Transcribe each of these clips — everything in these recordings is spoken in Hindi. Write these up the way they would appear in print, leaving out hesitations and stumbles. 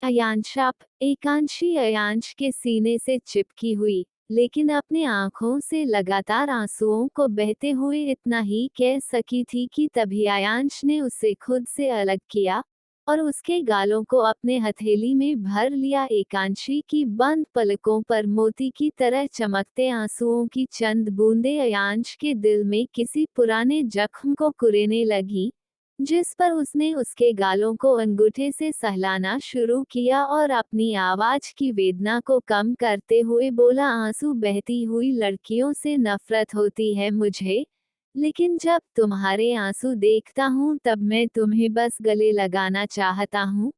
अयांशाप एकांशी अयांश के सीने से चिपकी हुई, लेकिन अपने आंखों से लगातार आंसुओं को बहते हुए इतना ही कह सकी थी कि तभी अयांश ने उसे खुद से अलग किया और उसके गालों को अपने हथेली में भर लिया। एकांशी की बंद पलकों पर मोती की तरह चमकते आंसुओं की चंद बूंदें अयांश के दिल में किसी पुराने जख्म को कुरेदने लगी, जिस पर उसने उसके गालों को अंगूठे से सहलाना शुरू किया और अपनी आवाज की वेदना को कम करते हुए बोला, आंसू बहती हुई लड़कियों से नफरत होती है मुझे, लेकिन जब तुम्हारे आंसू देखता हूँ तब मैं तुम्हें बस गले लगाना चाहता हूँ,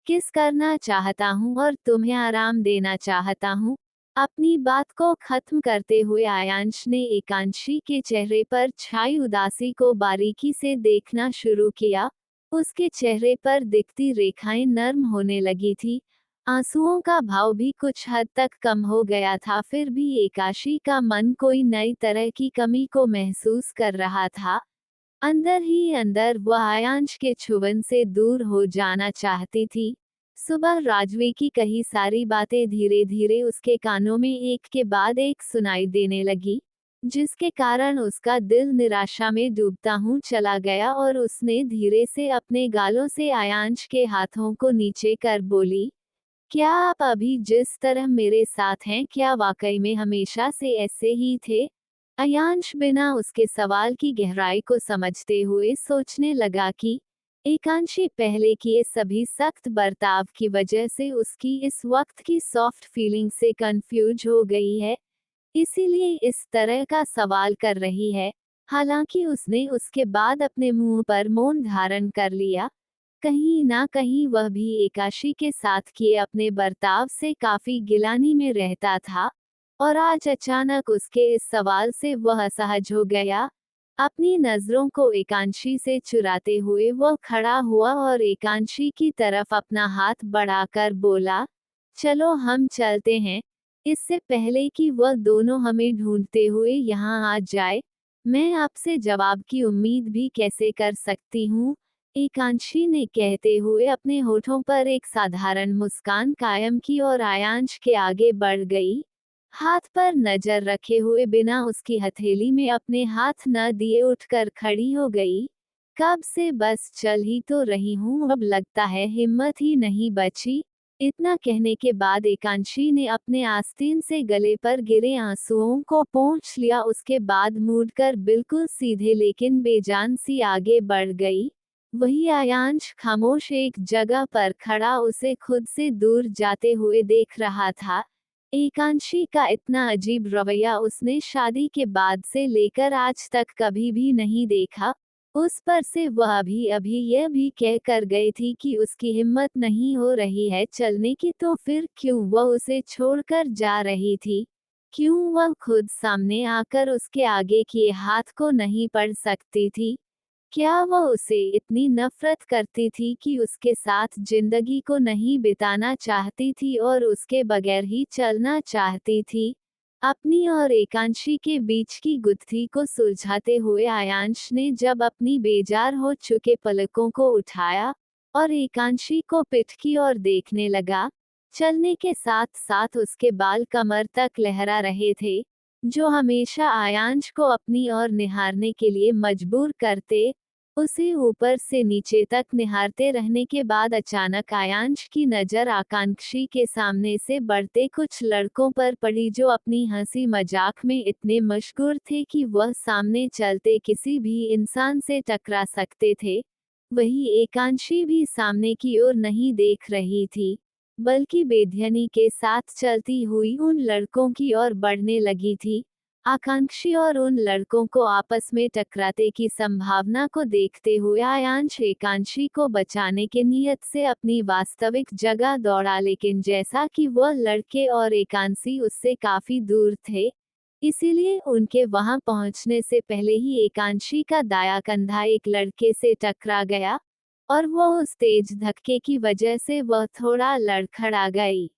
किस करना चाहता हूँ और तुम्हें आराम देना चाहता हूँ। अपनी बात को खत्म करते हुए आयांश ने एकांशी के चेहरे पर छाई उदासी को बारीकी से देखना शुरू किया। उसके चेहरे पर दिखती रेखाएं नर्म होने लगी थी, आंसुओं का भाव भी कुछ हद तक कम हो गया था। फिर भी एकांशी का मन कोई नई तरह की कमी को महसूस कर रहा था। अंदर ही अंदर वह आयांश के छुवन से दूर हो जाना चाहती थी। सुबह राजवी की कही सारी बातें धीरे धीरे उसके कानों में एक के बाद एक सुनाई देने लगी, जिसके कारण उसका दिल निराशा में डूबता हूँ चला गया और उसने धीरे से अपने गालों से आयांश के हाथों को नीचे कर बोली, क्या आप अभी जिस तरह मेरे साथ हैं क्या वाकई में हमेशा से ऐसे ही थे? अयांश बिना उसके सवाल की गहराई को समझते हुए सोचने लगा कि एकांशी पहले किए सभी सख्त बर्ताव की वजह से उसकी इस वक्त की सॉफ्ट फीलिंग से कंफ्यूज हो गई है, इसीलिए इस तरह का सवाल कर रही है। हालांकि उसने उसके बाद अपने मुंह पर मौन धारण कर लिया, कहीं ना कहीं वह भी एकांशी के साथ किए अपने बर्ताव से काफी गिलानी में रहता था, और आज अचानक उसके इस सवाल से वह असहज हो गया। अपनी नजरों को एकांशी से चुराते हुए वह खड़ा हुआ और एकांशी की तरफ अपना हाथ बढ़ाकर बोला, चलो हम चलते हैं। इससे पहले कि वह दोनों हमें ढूंढते हुए यहाँ आ जाए, मैं आपसे जवाब की उम्मीद भी कैसे कर सकती हूँ? एकांशी ने कहते हुए अपने होठों पर एक साधारण मुस्कान कायम की और आयांश के आगे बढ़ गई, हाथ पर नजर रखे हुए बिना उसकी हथेली में अपने हाथ न दिए उठकर खड़ी हो गई। कब से बस चल ही तो रही हूँ, अब लगता है हिम्मत ही नहीं बची। इतना कहने के बाद एकांशी ने अपने आस्तीन से गले पर गिरे आंसुओं को पोंछ लिया, उसके बाद मुड़कर बिल्कुल सीधे लेकिन बेजान सी आगे बढ़ गई। वही आयांश खामोश एक जगह पर खड़ा उसे खुद से दूर जाते हुए देख रहा था। एकांशी का इतना अजीब रवैया उसने शादी के बाद से लेकर आज तक कभी भी नहीं देखा। उस पर से वह अभी अभी यह भी कह कर गई थी कि उसकी हिम्मत नहीं हो रही है चलने की, तो फिर क्यों वह उसे छोड़कर जा रही थी? क्यों वह खुद सामने आकर उसके आगे किए हाथ को नहीं पढ़ सकती थी? क्या वह उसे इतनी नफरत करती थी कि उसके साथ जिंदगी को नहीं बिताना चाहती थी और उसके बगैर ही चलना चाहती थी? अपनी और एकांशी के बीच की गुत्थी को सुलझाते हुए आयांश ने जब अपनी बेजार हो चुके पलकों को उठाया और एकांशी को पिठ की ओर देखने लगा, चलने के साथ साथ उसके बाल कमर तक लहरा रहे थे, जो हमेशा आयांश को अपनी ओर निहारने के लिए मजबूर करते। उसे ऊपर से नीचे तक निहारते रहने के बाद अचानक आयांश की नजर आकांक्षी के सामने से बढ़ते कुछ लड़कों पर पड़ी, जो अपनी हंसी मजाक में इतने मशगूर थे कि वह सामने चलते किसी भी इंसान से टकरा सकते थे। वही एकांशी भी सामने की ओर नहीं देख रही थी, बल्कि बेध्यानी के साथ चलती हुई उन लड़कों की ओर बढ़ने लगी थी। आकांक्षी और उन लड़कों को आपस में टकराते की संभावना को देखते हुए आयांश एकांशी को बचाने के नियत से अपनी वास्तविक जगह दौड़ा, लेकिन जैसा कि वह लड़के और एकांशी उससे काफी दूर थे, इसीलिए उनके वहां पहुंचने से पहले ही एकांशी का दायां कंधा एक लड़के से टकरा गया और वह उस तेज धक्के की वजह से वह थोड़ा लड़खड़ा गई।